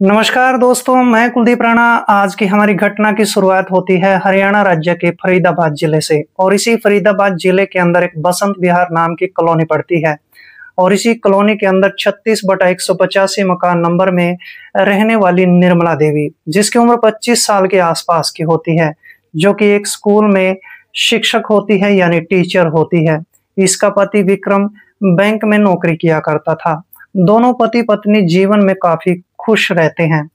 नमस्कार दोस्तों, मैं कुलदीप राणा। आज की हमारी घटना की शुरुआत होती है हरियाणा राज्य के फरीदाबाद जिले से और इसी फरीदाबाद जिले के अंदर एक बसंत विहार नाम की कॉलोनी पड़ती है और इसी कॉलोनी के अंदर 36/185 मकान नंबर में रहने वाली निर्मला देवी, जिसकी उम्र 25 साल के आसपास की होती है, जो कि एक स्कूल में शिक्षक होती है यानी टीचर होती है। इसका पति विक्रम बैंक में नौकरी किया करता था। दोनों पति पत्नी जीवन में काफी खुश रहते हैं।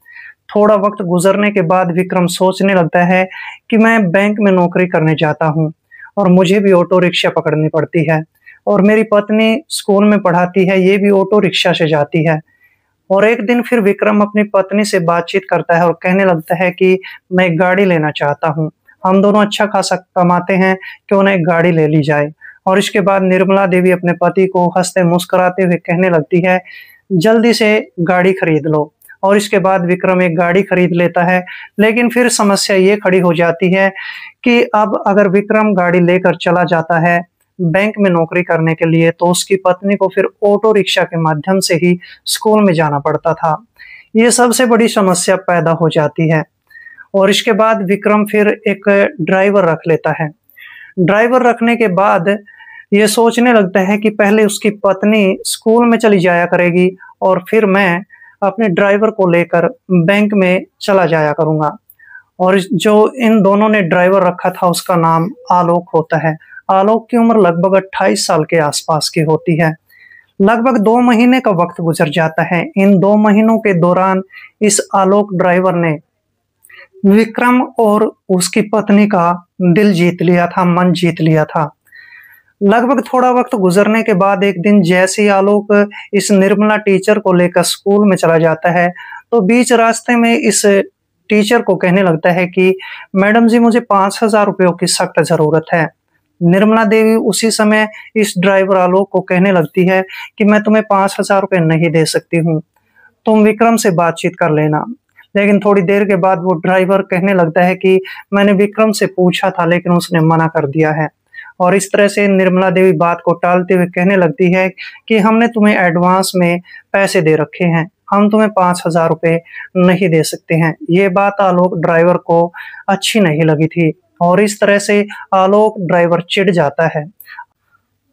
थोड़ा वक्त गुजरने के बाद विक्रम सोचने लगता है कि मैं बैंक में नौकरी करने जाता हूँ और मुझे भी ऑटो रिक्शा पकड़नी पड़ती है और मेरी पत्नी स्कूल में पढ़ाती है, ये भी ऑटो रिक्शा से जाती है। और एक दिन फिर विक्रम अपनी पत्नी से बातचीत करता है और कहने लगता है कि मैं एक गाड़ी लेना चाहता हूँ, हम दोनों अच्छा खासा कमाते हैं, क्यों ना एक गाड़ी ले ली जाए। और इसके बाद निर्मला देवी अपने पति को हंसते मुस्कुराते हुए कहने लगती है, जल्दी से गाड़ी खरीद लो। और इसके बाद विक्रम एक गाड़ी खरीद लेता है, लेकिन फिर समस्या ये खड़ी हो जाती है कि अब अगर विक्रम गाड़ी लेकर चला जाता है बैंक में नौकरी करने के लिए, तो उसकी पत्नी को फिर ऑटो रिक्शा के माध्यम से ही स्कूल में जाना पड़ता था। ये सबसे बड़ी समस्या पैदा हो जाती है और इसके बाद विक्रम फिर एक ड्राइवर रख लेता है। ड्राइवर रखने के बाद ये सोचने लगता है कि पहले उसकी पत्नी स्कूल में चली जाया करेगी और फिर मैं अपने ड्राइवर को लेकर बैंक में चला जाया करूंगा। और जो इन दोनों ने ड्राइवर रखा था उसका नाम आलोक होता है। आलोक की उम्र लगभग 28 साल के आसपास की होती है। लगभग 2 महीने का वक्त गुजर जाता है। इन 2 महीनों के दौरान इस आलोक ड्राइवर ने विक्रम और उसकी पत्नी का दिल जीत लिया था, मन जीत लिया था। लगभग थोड़ा वक्त गुजरने के बाद एक दिन जैसे ही आलोक इस निर्मला टीचर को लेकर स्कूल में चला जाता है, तो बीच रास्ते में इस टीचर को कहने लगता है कि मैडम जी, मुझे 5,000 रुपयों की सख्त जरूरत है। निर्मला देवी उसी समय इस ड्राइवर आलोक को कहने लगती है कि मैं तुम्हें 5,000 रुपये नहीं दे सकती हूँ, तुम विक्रम से बातचीत कर लेना। लेकिन थोड़ी देर के बाद वो ड्राइवर कहने लगता है कि मैंने विक्रम से पूछा था लेकिन उसने मना कर दिया है। और इस तरह से निर्मला देवी बात को टालते हुए कहने लगती है कि हमने तुम्हें एडवांस में पैसे दे रखे हैं, हम तुम्हें 5,000 रुपये नहीं दे सकते हैं। ये बात आलोक ड्राइवर को अच्छी नहीं लगी थी और इस तरह से आलोक ड्राइवर चिढ़ जाता है।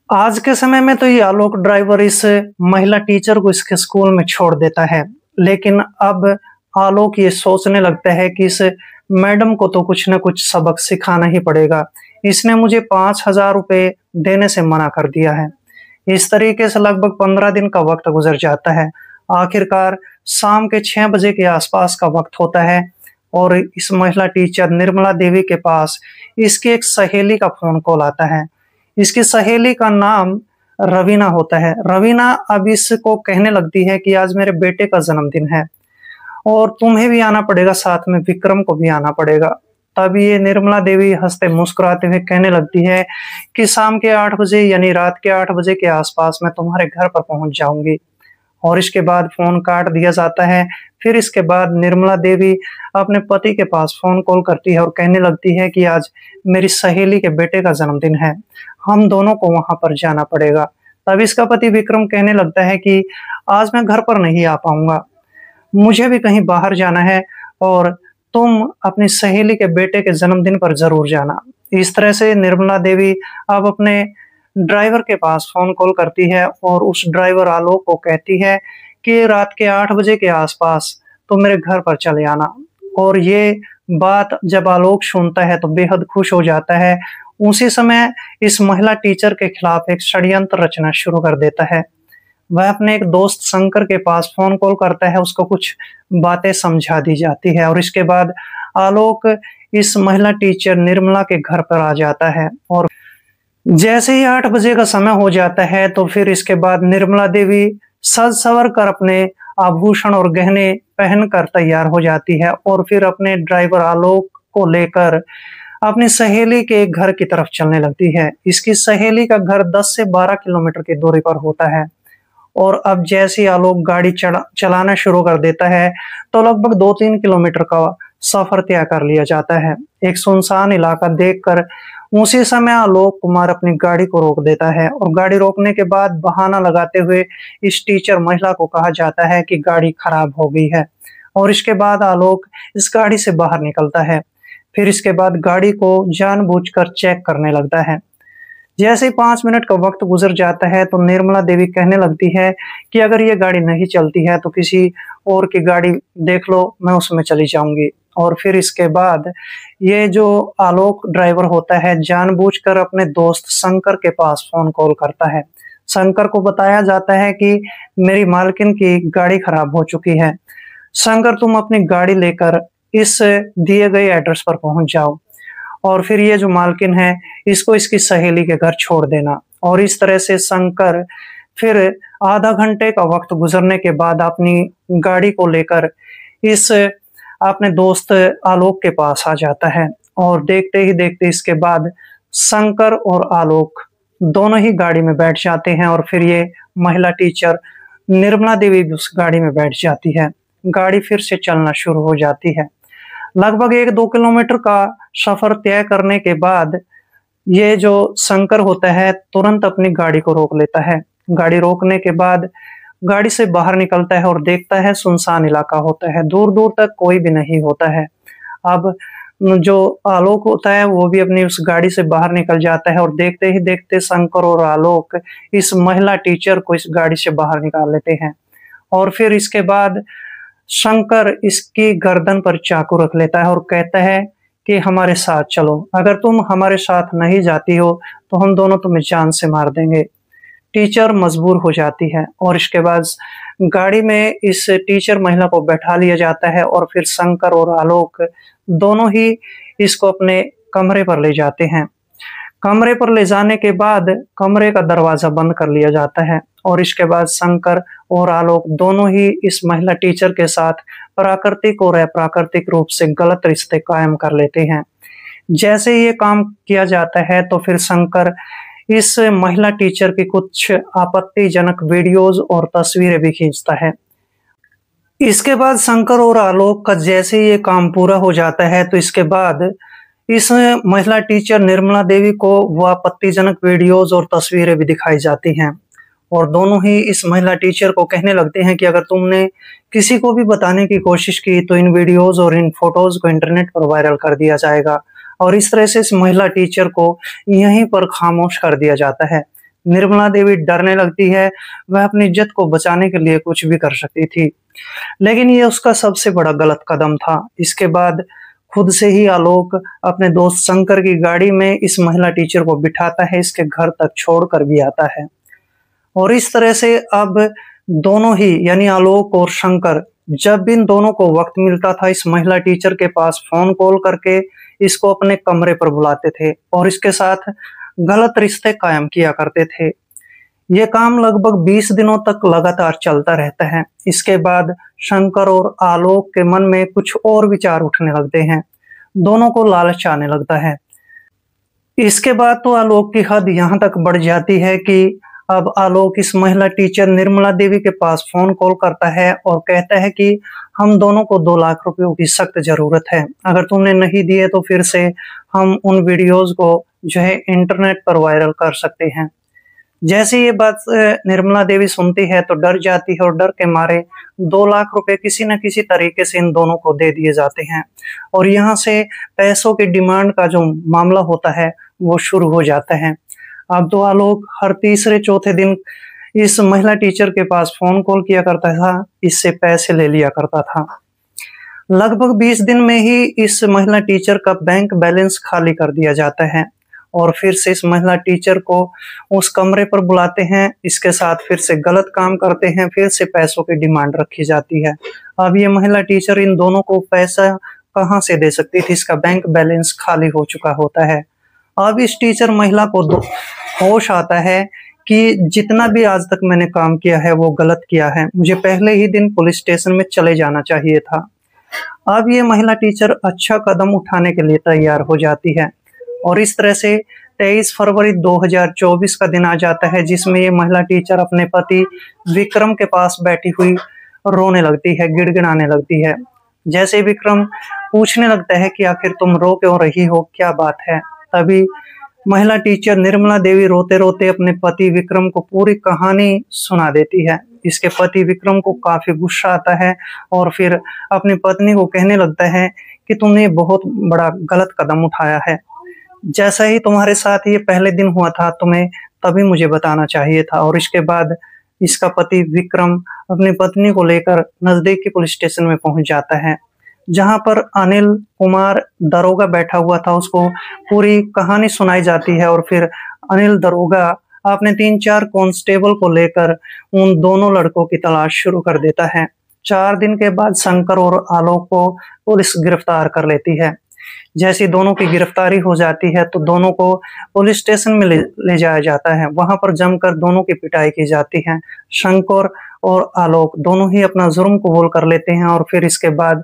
आज के समय में तो ये आलोक ड्राइवर इस महिला टीचर को इसके स्कूल में छोड़ देता है, लेकिन अब आलोक ये सोचने लगता है कि इस मैडम को तो कुछ न कुछ सबक सिखाना ही पड़ेगा, इसने मुझे 5,000 रुपये देने से मना कर दिया है। इस तरीके से लगभग 15 दिन का वक्त गुजर जाता है। आखिरकार शाम के 6 बजे के आसपास का वक्त होता है और इस महिला टीचर निर्मला देवी के पास इसकी एक सहेली का फोन कॉल आता है। इसकी सहेली का नाम रवीना होता है। रवीना अब इसको कहने लगती है कि आज मेरे बेटे का जन्मदिन है और तुम्हें भी आना पड़ेगा, साथ में विक्रम को भी आना पड़ेगा। तब ये निर्मला देवी हंसते मुस्कुराते हुए कहने लगती है कि शाम के 8 बजे यानी रात के 8 बजे के आसपास मैं तुम्हारे घर पर पहुंच जाऊंगी। और इसके बाद फोन काट दिया जाता है। फिर इसके बाद निर्मला देवी अपने पति के पास फोन कॉल करती है और कहने लगती है कि आज मेरी सहेली के बेटे का जन्मदिन है, हम दोनों को वहां पर जाना पड़ेगा। तब इसका पति विक्रम कहने लगता है कि आज मैं घर पर नहीं आ पाऊंगा, मुझे भी कहीं बाहर जाना है और तुम अपनी सहेली के बेटे के जन्मदिन पर जरूर जाना। इस तरह से निर्मला देवी अब अपने ड्राइवर के पास फोन कॉल करती है और उस ड्राइवर आलोक को कहती है कि रात के 8 बजे के आसपास तो मेरे घर पर चले आना। और ये बात जब आलोक सुनता है तो बेहद खुश हो जाता है। उसी समय इस महिला टीचर के खिलाफ एक षड्यंत्र रचना शुरू कर देता है। वह अपने एक दोस्त शंकर के पास फोन कॉल करता है, उसको कुछ बातें समझा दी जाती है और इसके बाद आलोक इस महिला टीचर निर्मला के घर पर आ जाता है। और जैसे ही 8 बजे का समय हो जाता है तो फिर इसके बाद निर्मला देवी सज सवर कर अपने आभूषण और गहने पहनकर तैयार हो जाती है और फिर अपने ड्राइवर आलोक को लेकर अपनी सहेली के घर की तरफ चलने लगती है। इसकी सहेली का घर 10 से 12 किलोमीटर की दूरी पर होता है और अब जैसे ही आलोक गाड़ी चलाना शुरू कर देता है तो लगभग 2-3 किलोमीटर का सफर तय कर लिया जाता है। एक सुनसान इलाका देखकर उसी समय आलोक कुमार अपनी गाड़ी को रोक देता है और गाड़ी रोकने के बाद बहाना लगाते हुए इस टीचर महिला को कहा जाता है कि गाड़ी खराब हो गई है, और इसके बाद आलोक इस गाड़ी से बाहर निकलता है। फिर इसके बाद गाड़ी को जानबूझकर चेक करने लगता है। जैसे ही 5 मिनट का वक्त गुजर जाता है तो निर्मला देवी कहने लगती है कि अगर ये गाड़ी नहीं चलती है तो किसी और की गाड़ी देख लो, मैं उसमें चली जाऊंगी। और फिर इसके बाद ये जो आलोक ड्राइवर होता है जानबूझकर अपने दोस्त शंकर के पास फोन कॉल करता है। शंकर को बताया जाता है कि मेरी मालकिन की गाड़ी खराब हो चुकी है, शंकर तुम अपनी गाड़ी लेकर इस दिए गए एड्रेस पर पहुंच जाओ और फिर ये जो मालकिन है इसको इसकी सहेली के घर छोड़ देना। और इस तरह से शंकर फिर आधा घंटे का वक्त गुजरने के बाद अपनी गाड़ी को लेकर इस अपने दोस्त आलोक के पास आ जाता है। और देखते ही देखते इसके बाद शंकर और आलोक दोनों ही गाड़ी में बैठ जाते हैं और फिर ये महिला टीचर निर्मला देवी भी उस गाड़ी में बैठ जाती है। गाड़ी फिर से चलना शुरू हो जाती है। लगभग 1-2 किलोमीटर का सफर तय करने के बाद ये जो शंकर होता है तुरंत अपनी गाड़ी को रोक लेता है। गाड़ी रोकने के बाद गाड़ी से बाहर निकलता है और देखता है सुनसान इलाका होता है, दूर दूर तक कोई भी नहीं होता है। अब जो आलोक होता है वो भी अपनी उस गाड़ी से बाहर निकल जाता है और देखते ही देखते शंकर और आलोक इस महिला टीचर को इस गाड़ी से बाहर निकाल लेते हैं। और फिर इसके बाद शंकर इसकी गर्दन पर चाकू रख लेता है और कहता है कि हमारे साथ चलो, अगर तुम हमारे साथ नहीं जाती हो तो हम दोनों तुम्हें जान से मार देंगे। टीचर मजबूर हो जाती है और इसके बाद गाड़ी में इस टीचर महिला को बैठा लिया जाता है और फिर शंकर और आलोक दोनों ही इसको अपने कमरे पर ले जाते हैं। कमरे पर ले जाने के बाद कमरे का दरवाजा बंद कर लिया जाता है और इसके बाद शंकर और आलोक दोनों ही इस महिला टीचर के साथ प्राकृतिक और अप्राकृतिक रूप से गलत रिश्ते कायम कर लेते हैं। जैसे ये काम किया जाता है तो फिर शंकर इस महिला टीचर की कुछ आपत्तिजनक वीडियोज और तस्वीरें भी खींचता है। इसके बाद शंकर और आलोक का जैसे ये काम पूरा हो जाता है तो इसके बाद इस महिला टीचर निर्मला देवी को वो आपत्तिजनक वीडियोज और तस्वीरें भी दिखाई जाती हैं और दोनों ही इस महिला टीचर को कहने लगते हैं कि अगर तुमने किसी को भी बताने की कोशिश की तो इन वीडियोज और इन फोटोज को इंटरनेट पर वायरल कर दिया जाएगा। और इस तरह से इस महिला टीचर को यहीं पर खामोश कर दिया जाता है। निर्मला देवी डरने लगती है, वह अपनी इज्जत को बचाने के लिए कुछ भी कर सकती थी, लेकिन ये उसका सबसे बड़ा गलत कदम था। इसके बाद खुद से ही आलोक अपने दोस्त शंकर की गाड़ी में इस महिला टीचर को बिठाता है, इसके घर तक छोड़कर भी आता है। और इस तरह से अब दोनों ही यानी आलोक और शंकर जब भी इन दोनों को वक्त मिलता था इस महिला टीचर के पास फोन कॉल करके इसको अपने कमरे पर बुलाते थे और इसके साथ गलत रिश्ते कायम किया करते थे। ये काम लगभग 20 दिनों तक लगातार चलता रहता है। इसके बाद शंकर और आलोक के मन में कुछ और विचार उठने लगते हैं, दोनों को लालच आने लगता है। इसके बाद तो आलोक की हद यहाँ तक बढ़ जाती है कि अब आलोक इस महिला टीचर निर्मला देवी के पास फोन कॉल करता है और कहता है कि हम दोनों को 2 लाख रुपयों की सख्त जरूरत है, अगर तुमने नहीं दिए तो फिर से हम उन वीडियोज को जो है इंटरनेट पर वायरल कर सकते हैं। जैसे ये बात निर्मला देवी सुनती है तो डर जाती है और डर के मारे 2 लाख रुपए किसी न किसी तरीके से इन दोनों को दे दिए जाते हैं और यहाँ से पैसों की डिमांड का जो मामला होता है वो शुरू हो जाता है। अब तो आलोक हर तीसरे चौथे दिन इस महिला टीचर के पास फोन कॉल किया करता था, इससे पैसे ले लिया करता था। लगभग 20 दिन में ही इस महिला टीचर का बैंक बैलेंस खाली कर दिया जाता है और फिर से इस महिला टीचर को उस कमरे पर बुलाते हैं, इसके साथ फिर से गलत काम करते हैं, फिर से पैसों की डिमांड रखी जाती है। अब ये महिला टीचर इन दोनों को पैसा कहाँ से दे सकती थी, इसका बैंक बैलेंस खाली हो चुका होता है। अब इस टीचर महिला को होश आता है कि जितना भी आज तक मैंने काम किया है वो गलत किया है, मुझे पहले ही दिन पुलिस स्टेशन में चले जाना चाहिए था। अब ये महिला टीचर अच्छा कदम उठाने के लिए तैयार हो जाती है और इस तरह से 23 फरवरी 2024 का दिन आ जाता है जिसमें ये महिला टीचर अपने पति विक्रम के पास बैठी हुई रोने लगती है, गिड़गिड़ाने लगती है। जैसे विक्रम पूछने लगता है कि आखिर तुम रो क्यों रही हो, क्या बात है, तभी महिला टीचर निर्मला देवी रोते रोते अपने पति विक्रम को पूरी कहानी सुना देती है। इसके पति विक्रम को काफी गुस्सा आता है और फिर अपनी पत्नी को कहने लगता है कि तुमने बहुत बड़ा गलत कदम उठाया है। जैसा ही तुम्हारे साथ ये पहले दिन हुआ था, तुम्हें तभी मुझे बताना चाहिए था। और इसके बाद इसका पति विक्रम अपनी पत्नी को लेकर नजदीकी पुलिस स्टेशन में पहुंच जाता है, जहां पर अनिल कुमार दरोगा बैठा हुआ था। उसको पूरी कहानी सुनाई जाती है और फिर अनिल दरोगा अपने 3-4 कांस्टेबल को लेकर उन दोनों लड़कों की तलाश शुरू कर देता है। 4 दिन के बाद शंकर और आलोक को पुलिस गिरफ्तार कर लेती है। जैसी दोनों की गिरफ्तारी हो जाती है तो दोनों को पुलिस स्टेशन में ले जाया जाता है। वहां पर जमकर दोनों की पिटाई की जाती है। शंकर और आलोक दोनों ही अपना जुर्म कबूल कर लेते हैं और फिर इसके बाद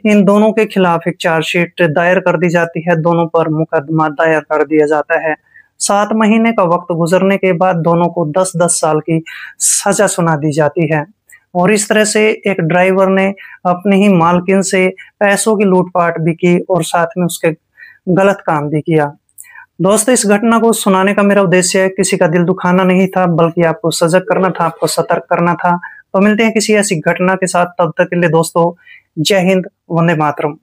इन दोनों के खिलाफ एक चार्जशीट दायर कर दी जाती है। दोनों पर मुकदमा दायर कर दिया जाता है। 7 महीने का वक्त गुजरने के बाद दोनों को 10-10 साल की सजा सुना दी जाती है। और इस तरह से एक ड्राइवर ने अपने ही मालकिन से पैसों की लूटपाट भी की और साथ में उसके गलत काम भी किया। दोस्तों, इस घटना को सुनाने का मेरा उद्देश्य किसी का दिल दुखाना नहीं था, बल्कि आपको सजग करना था, आपको सतर्क करना था। तो मिलते हैं किसी ऐसी घटना के साथ, तब तक के लिए दोस्तों जय हिंद, वंदे मातरम।